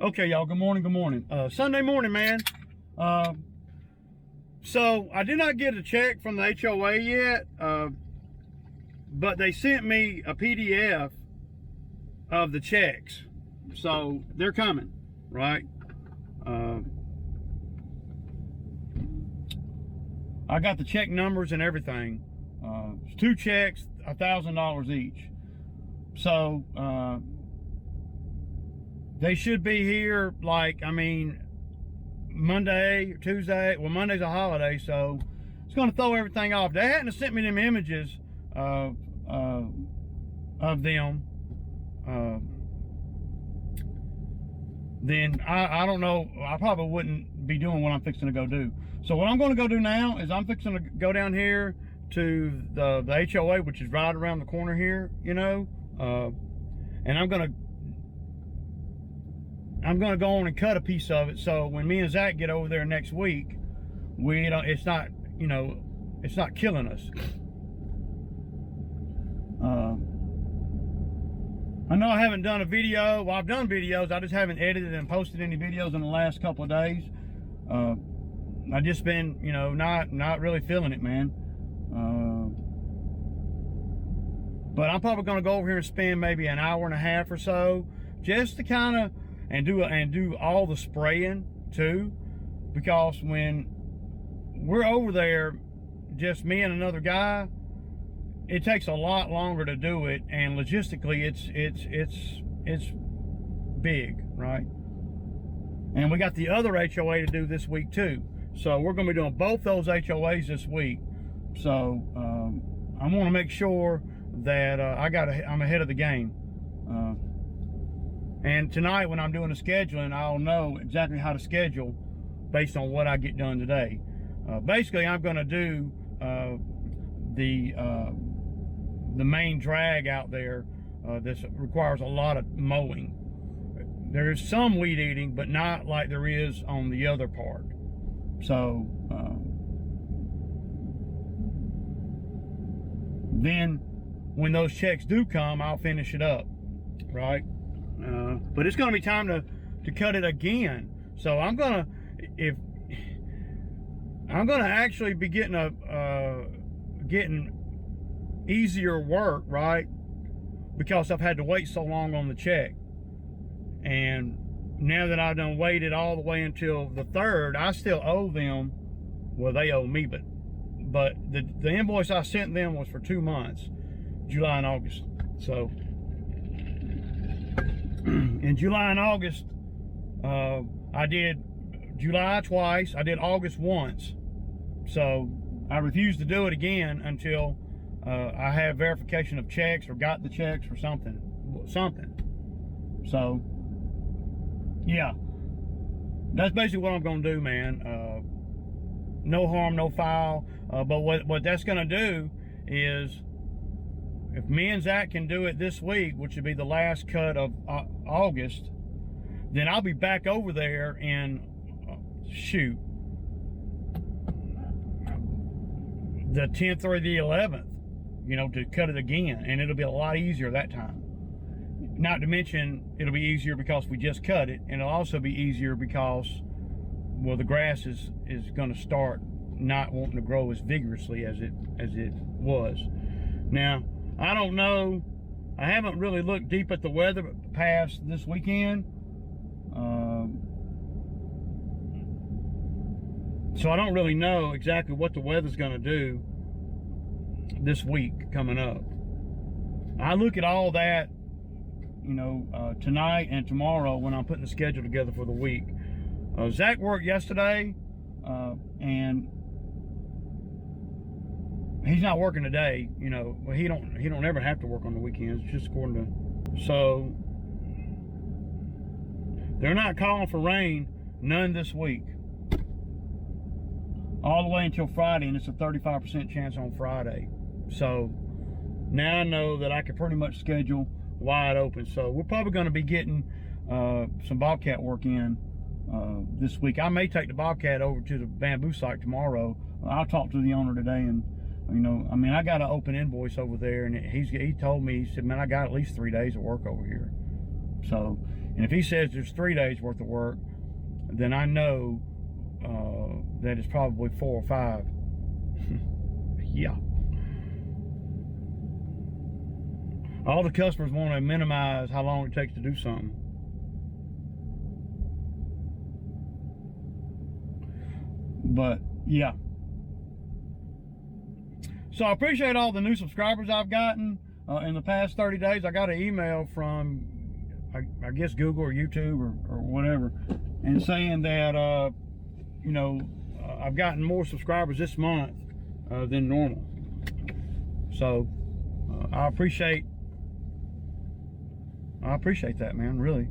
Okay, y'all, good morning, good morning. Sunday morning, man. So I did not get a check from the HOA yet, but they sent me a PDF of the checks. So they're coming, right? I got the check numbers and everything. It's 2 checks, $1,000 each. So, they should be here, like, Monday or Tuesday. Well, Monday's a holiday, so it's going to throw everything off. They hadn't sent me them images of them. Then I don't know. I probably wouldn't be doing what I'm fixing to go do. So what I'm going to go do now is I'm fixing to go down here to the HOA, which is right around the corner here, you know, and I'm gonna go on and cut a piece of it, so when me and Zach get over there next week, it's not, you know, it's not killing us. I know I haven't done a video. Well, I've done videos. I just haven't edited and posted any videos in the last couple of days. I've just been, you know, not really feeling it, man. But I'm probably going to go over here and spend maybe an hour and a half or so just to kind of and do all the spraying too, because when we're over there, just me and another guy, it takes a lot longer to do it, and logistically it's big, right? And we got the other HOA to do this week too, so we're going to be doing both those HOAs this week. So I want to make sure that I'm ahead of the game. And tonight when I'm doing the scheduling, I'll know exactly how to schedule based on what I get done today. Basically, I'm going to do the main drag out there. This requires a lot of mowing. There is some weed eating, but not like there is on the other part. So then when those checks do come, I'll finish it up, right? But it's going to be time to cut it again. So I'm gonna actually be getting getting easier work, right? Because I've had to wait so long on the check, and now that I've done waited all the way until the 3rd, I still owe them. Well, they owe me, but the invoice I sent them was for 2 months, July and August. So in July and August, I did July twice, I did August once. So I refuse to do it again until I have verification of checks, or got the checks, or something. So yeah, that's basically what I'm gonna do, man. No harm, no foul. But what that's gonna do is, if me and Zach can do it this week, which would be the last cut of August, then I'll be back over there in the 10th or the 11th, you know, to cut it again, and it'll be a lot easier that time. Not to mention, it'll be easier because we just cut it, and it'll also be easier because, well, the grass is going to start not wanting to grow as vigorously as it was. Now, I don't know. I haven't really looked deep at the weather past this weekend. So I don't really know exactly what the weather's going to do this week coming up. I look at all that, you know, tonight and tomorrow when I'm putting the schedule together for the week. Zach worked yesterday, and he's not working today. You know, well, he don't ever have to work on the weekends, just according to. So they're not calling for rain, none this week, all the way until Friday, and it's a 35% chance on Friday. So now I know that I can pretty much schedule wide open. So we're probably going to be getting some bobcat work in this week. I may take the bobcat over to the bamboo site tomorrow. I'll talk to the owner today, and you know, I mean, I got an open invoice over there, and he told me, he said, man, I got at least 3 days of work over here. So And if he says there's 3 days worth of work, then I know that it's probably 4 or 5. Yeah. All the customers want to minimize how long it takes to do something. But yeah. So I appreciate all the new subscribers I've gotten in the past 30 days. I got an email from, I guess, Google or YouTube or whatever, and saying that, you know, I've gotten more subscribers this month than normal. So I appreciate that, man, really.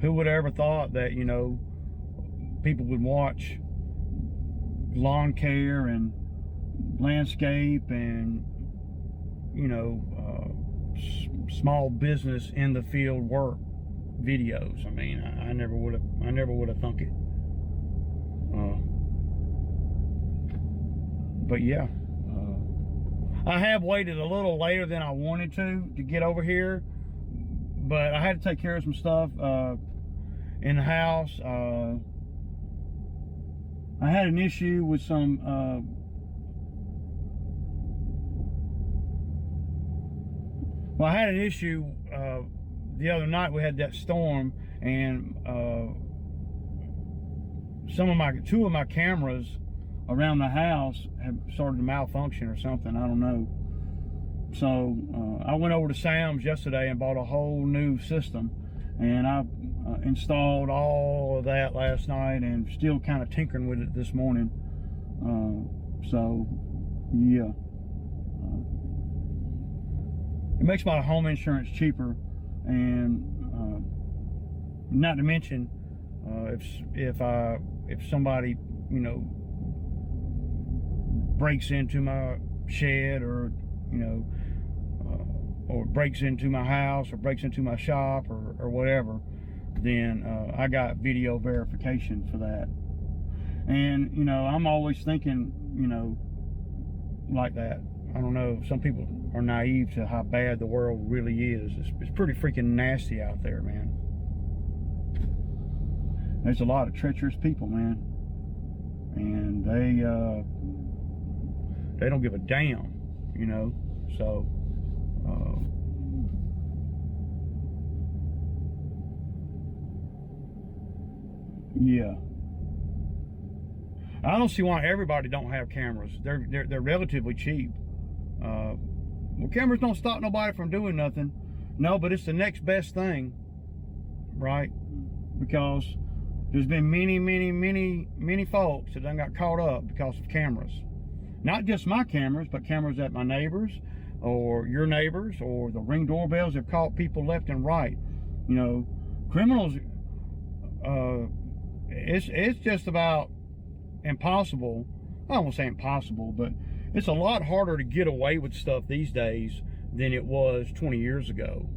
Who would have ever thought that, you know, people would watch lawn care and landscape and, you know, small business in the field work videos. I mean, I never would have thunk it. But yeah, I have waited a little later than I wanted to get over here, but I had to take care of some stuff in the house. I had an issue with some well, I had an issue the other night. We had that storm, and two of my cameras around the house have started to malfunction or something. I don't know. So I went over to Sam's yesterday and bought a whole new system, and I installed all of that last night and still kind of tinkering with it this morning. So yeah, it makes my home insurance cheaper, and not to mention if somebody, you know, breaks into my shed, or, you know, or breaks into my house, or breaks into my shop, or whatever, then I got video verification for that. And, you know, I'm always thinking, you know, like that. I don't know, some people are naive to how bad the world really is. It's pretty freaking nasty out there, man. There's a lot of treacherous people, man, and they don't give a damn, you know. So yeah, I don't see why everybody don't have cameras. They're relatively cheap. Well, cameras don't stop nobody from doing nothing. No, but it's the next best thing, right? Because there's been many folks that done got caught up because of cameras. Not just my cameras, but cameras at my neighbors, or your neighbors, or the Ring doorbells have caught people left and right. You know, criminals, it's just about impossible. I don't want to say impossible, but it's a lot harder to get away with stuff these days than it was 20 years ago.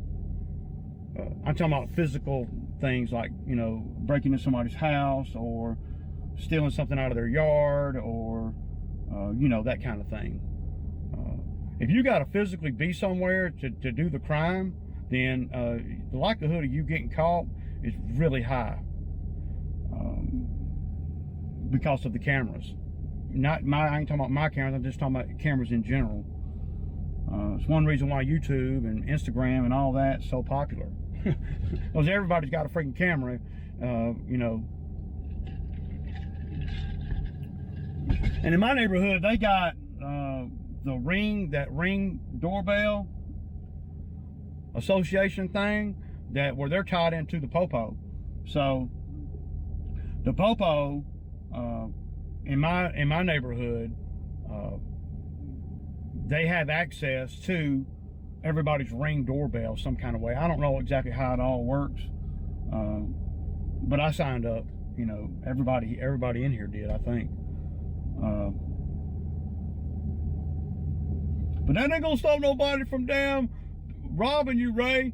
I'm talking about physical things like, you know, breaking into somebody's house, or stealing something out of their yard, or, you know, that kind of thing. If you got to physically be somewhere to do the crime, then the likelihood of you getting caught is really high, because of the cameras. I ain't talking about my cameras, I'm just talking about cameras in general. It's one reason why YouTube and Instagram and all that's so popular. Because everybody's got a freaking camera, you know. And in my neighborhood, they got that Ring doorbell association thing, where they're tied into the popo. So the popo in my neighborhood, they have access to everybody's Ring doorbell some kind of way. I don't know exactly how it all works, but I signed up. You know, everybody in here did, I think. But that ain't gonna stop nobody from damn robbing you, Ray.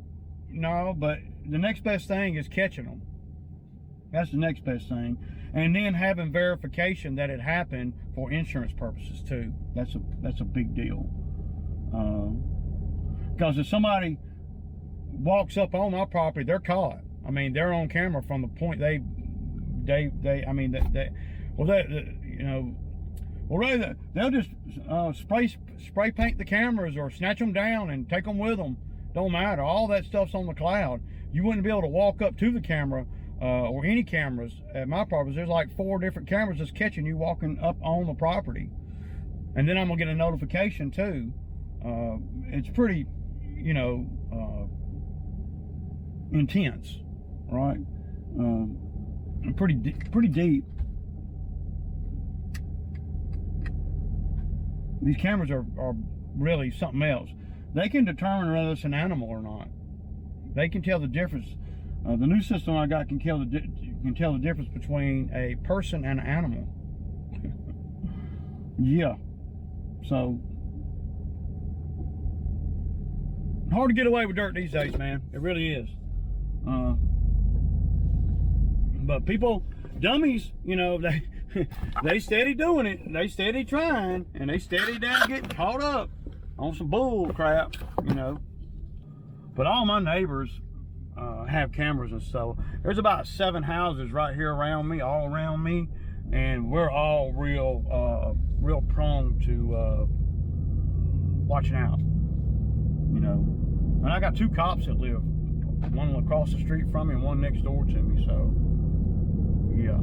No, but the next best thing is catching them. That's the next best thing. And then having verification that it happened for insurance purposes too. That's a big deal. Because if somebody walks up on my property, they're caught. I mean, they're on camera from the point they I mean, you know, well, really, they'll just spray paint the cameras or snatch them down and take them with them. Don't matter. All that stuff's on the cloud. You wouldn't be able to walk up to the camera or any cameras at my property. There's like 4 different cameras that's catching you walking up on the property. And then I'm gonna get a notification too. It's pretty, you know, intense, right? Pretty deep. These cameras are really something else. They can determine whether it's an animal or not. They can tell the difference. The new system I got can tell the difference between a person and an animal. Yeah. So hard to get away with dirt these days, man. It really is. But people, dummies, you know, they steady doing it. They steady trying, and they steady down getting caught up on some bull crap, you know. But all my neighbors have cameras and stuff. There's about 7 houses right here around me, all around me, and we're all real prone to watching out, you know. And I got 2 cops that live, one across the street from me and one next door to me, so yeah.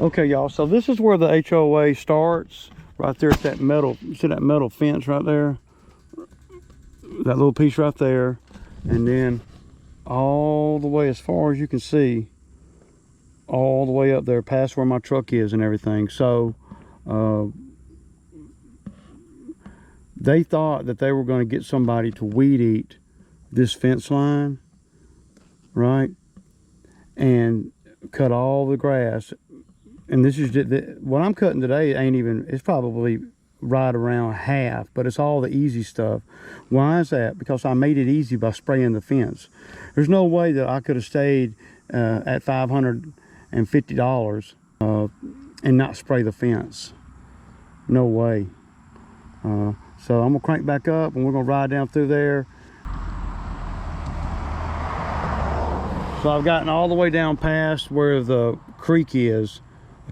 Okay, y'all, so this is where the HOA starts, right there at that metal, you see that metal fence right there? That little piece right there. And then all the way, as far as you can see, all the way up there past where my truck is and everything. So they thought that they were going to get somebody to weed eat this fence line, right? And cut all the grass. And this is what I'm cutting today ain't even, it's probably right around half, but it's all the easy stuff. Why is that? Because I made it easy by spraying the fence. There's no way that I could have stayed at $550 and not spray the fence. No way. So I'm gonna crank back up and we're gonna ride down through there. So I've gotten all the way down past where the creek is,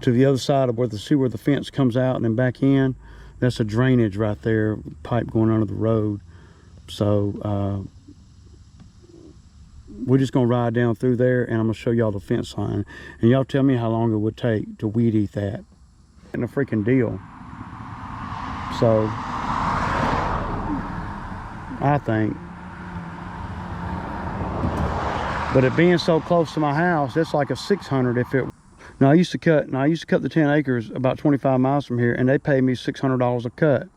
to the other side of where the fence comes out and then back in. That's a drainage right there, pipe going under the road. So we're just gonna ride down through there and I'm gonna show y'all the fence line. And y'all tell me how long it would take to weed eat that. And a freaking deal. So I think. But it being so close to my house, that's like a 600 if it. Now I used to cut the 10 acres about 25 miles from here, and they paid me $600 a cut.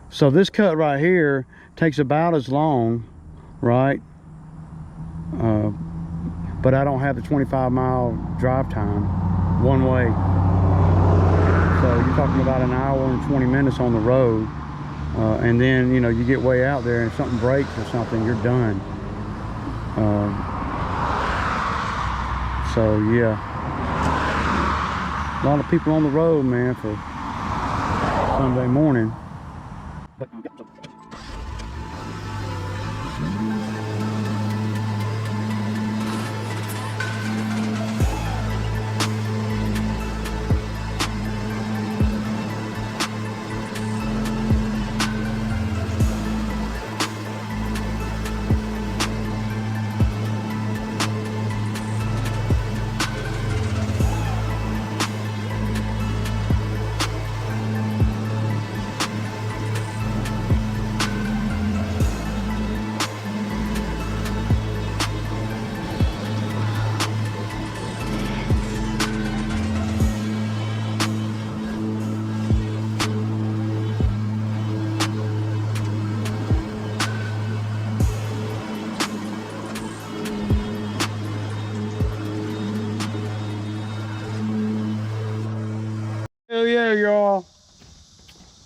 So this cut right here takes about as long, right? But I don't have the 25-mile drive time one way. So you're talking about an hour and 20 minutes on the road, and then, you know, you get way out there and if something breaks or something, you're done. So yeah, a lot of people on the road, man, for Sunday morning.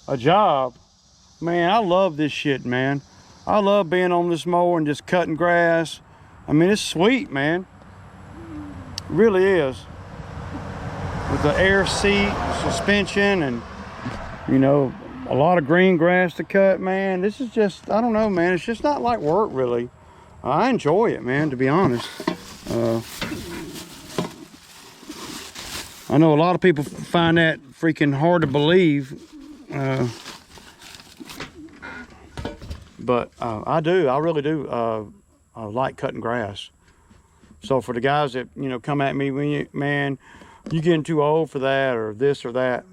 a job, man, I love this shit, man. I love being on this mower and just cutting grass. I mean, it's sweet, man. It really is. With the air seat, suspension, and, you know, a lot of green grass to cut, man. This is just, I don't know, man. It's just not like work, really. I enjoy it, man, to be honest. I know a lot of people find that freaking hard to believe. But I do, I really do I like cutting grass. So for the guys that, you know, come at me, when you, man, you getting too old for that or this or that,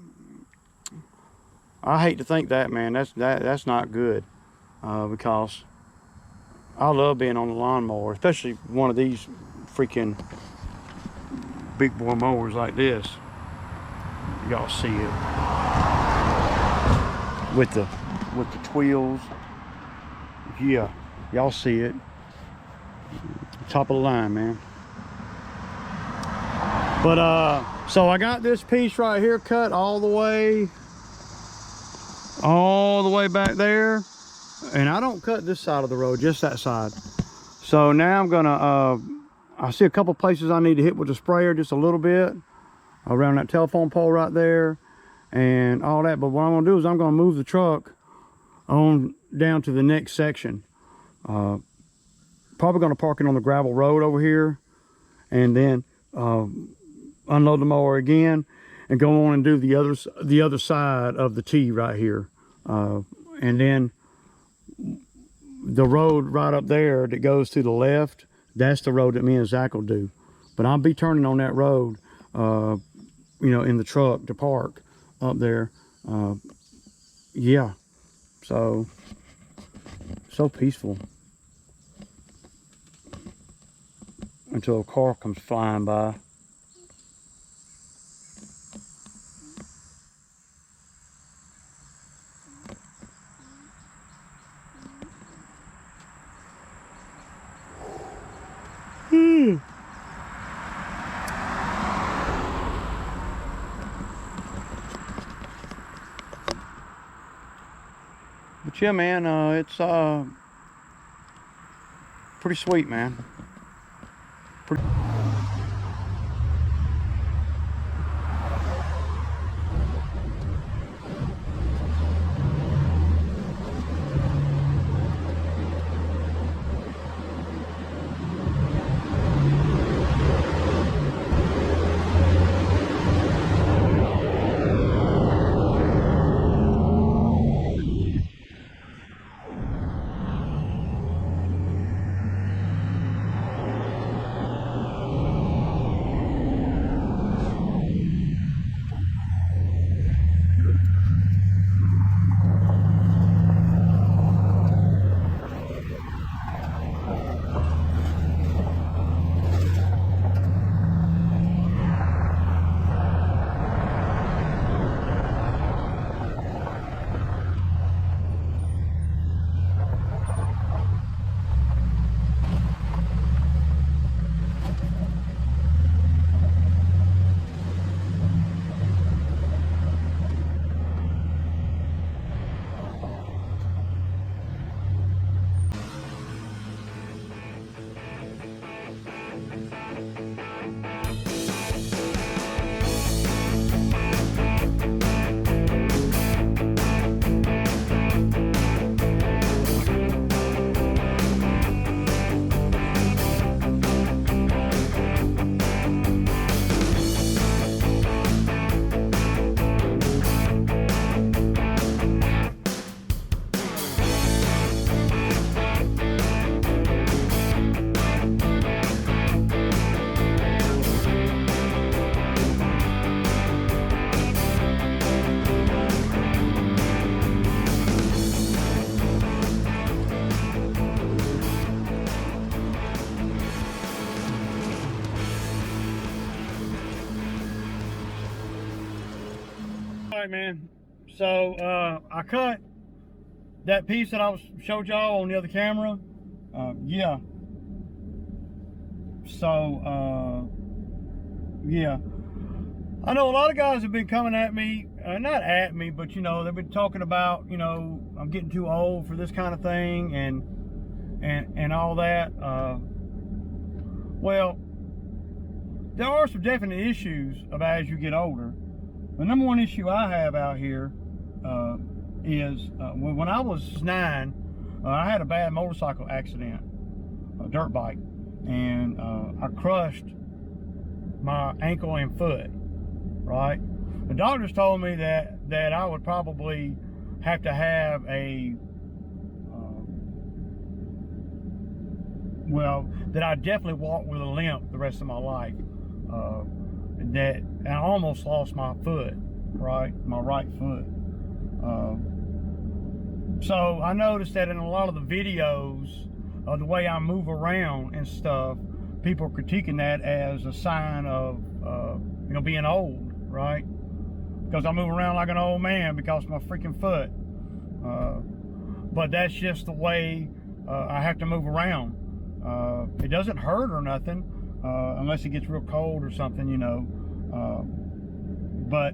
I hate to think that, man. That's not good, because I love being on the lawnmower, especially one of these freaking big boy mowers like this. Y'all see it with the twills. Yeah, y'all see it. Top of the line, man. But so I got this piece right here cut all the way back there, and I don't cut this side of the road, just that side. So now I'm gonna I see a couple places I need to hit with the sprayer just a little bit around that telephone pole right there and all that. But what I'm gonna do is I'm gonna move the truck on down to the next section. Probably gonna park it on the gravel road over here, and then unload the mower again and go on and do the other side of the T right here, and then the road right up there that goes to the left, that's the road that me and Zach will do. But I'll be turning on that road, you know, in the truck to park up there. Yeah, so peaceful until a car comes flying by. But yeah, man, it's pretty sweet, man. Pretty right, man. So I cut that piece that I showed y'all on the other camera. Yeah. So yeah, I know a lot of guys have been coming at me, not at me, but you know, they've been talking about, you know, I'm getting too old for this kind of thing and all that. Well, there are some definite issues about as you get older. The number one issue I have out here is when I was 9, I had a bad motorcycle accident, a dirt bike, and I crushed my ankle and foot. Right, the doctors told me that I would probably have to have a that I definitely walk with a limp the rest of my life. That I almost lost my foot, right, my right foot. So I noticed that in a lot of the videos of the way I move around and stuff, people are critiquing that as a sign of you know, being old. Right? Because I move around like an old man because of my freaking foot. But that's just the way I have to move around. It doesn't hurt or nothing, unless it gets real cold or something, you know. But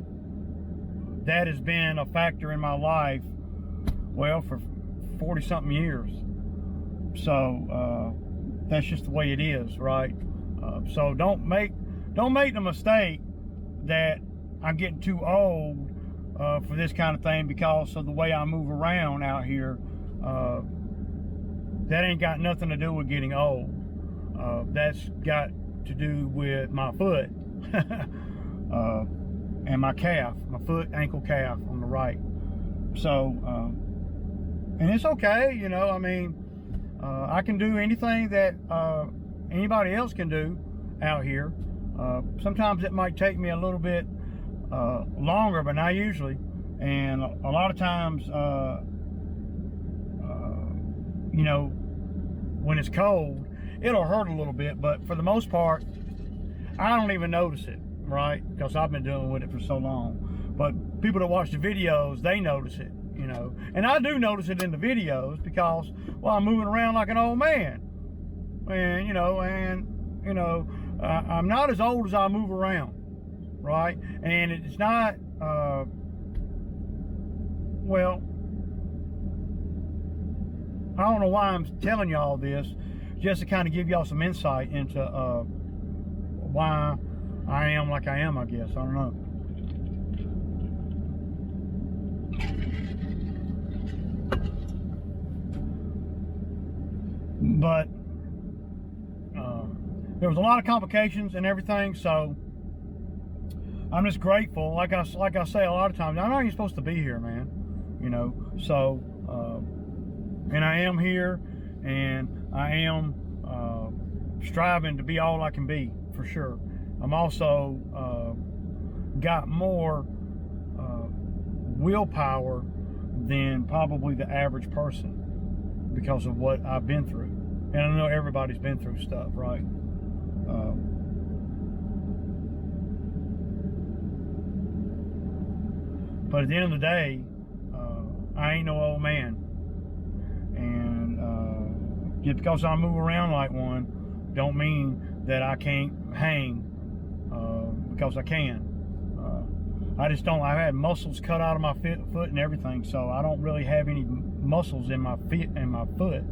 that has been a factor in my life, well, for 40-something years. So that's just the way it is, right? So don't make the mistake that I'm getting too old for this kind of thing because of the way I move around out here. That ain't got nothing to do with getting old. That's got to do with my foot and my calf, my foot, ankle, calf on the right. So, and it's okay, you know, I mean, I can do anything that anybody else can do out here. Sometimes it might take me a little bit longer, but not usually. And a lot of times, you know, when it's cold, it'll hurt a little bit, but for the most part, I don't even notice it, right? Because I've been dealing with it for so long. But people that watch the videos, they notice it, you know. And I do notice it in the videos because, well, I'm moving around like an old man. And, you know, I'm not as old as I move around, right? And it's not, well, I don't know why I'm telling y'all this, just to kind of give y'all some insight into why I am like I am, I guess. I don't know. But there was a lot of complications and everything, so I'm just grateful. Like I say a lot of times, I'm not even supposed to be here, man. You know, so and I am here, and I am striving to be all I can be, for sure. I'm also got more willpower than probably the average person because of what I've been through. And I know everybody's been through stuff, right? But at the end of the day, I ain't no old man. And just because I move around like one, don't mean that I can't hang, because I can. I just don't. I've had muscles cut out of my foot and everything, so I don't really have any muscles in my feet and my foot.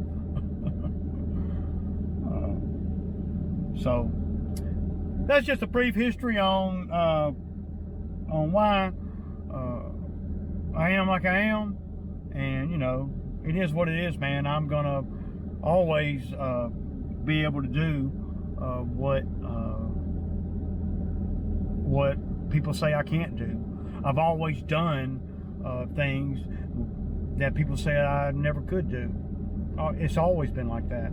So that's just a brief history on why I am like I am, and you know, it is what it is, man. I'm gonna always be able to do what people say I can't do. I've always done things that people say I never could do. It's always been like that,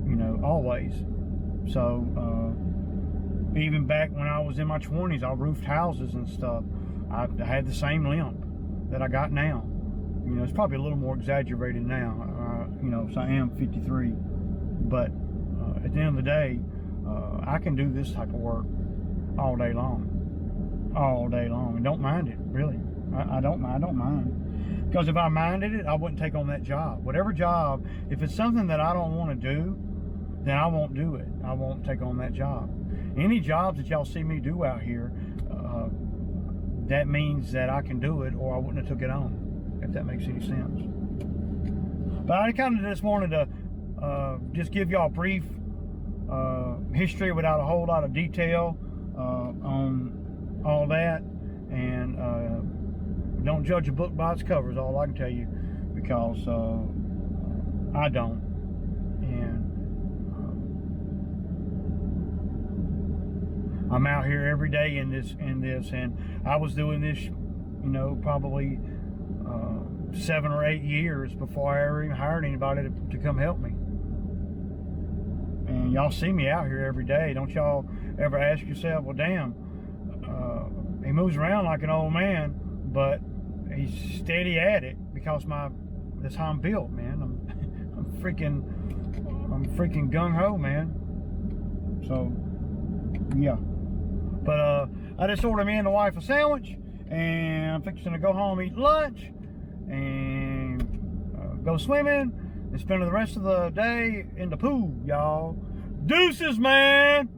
you know, always. So even back when I was in my 20s, I roofed houses and stuff. I had the same limp that I got now. You know, it's probably a little more exaggerated now, you know, so I am 53. But at the end of the day, I can do this type of work all day long, and don't mind it, really. I don't mind, because if I minded it, I wouldn't take on that job. Whatever job, if it's something that I don't want to do, then I won't do it. I won't take on that job. any jobs that y'all see me do out here, that means that I can do it, or I wouldn't have took it on, if that makes any sense. But I kind of just wanted to just give y'all a brief history without a whole lot of detail on all that, and don't judge a book by its cover is all I can tell you, because I don't. And I'm out here every day in this, and I was doing this, you know, probably 7 or 8 years before I ever even hired anybody to come help me. And y'all see me out here every day. Don't y'all ever ask yourself, well, damn, he moves around like an old man, but he's steady at it, because that's how I'm built, man. I'm freaking gung-ho, man. So yeah. But I just ordered me and the wife a sandwich, and I'm fixing to go home, eat lunch, and go swimming, and spend the rest of the day in the pool, y'all. Deuces, man.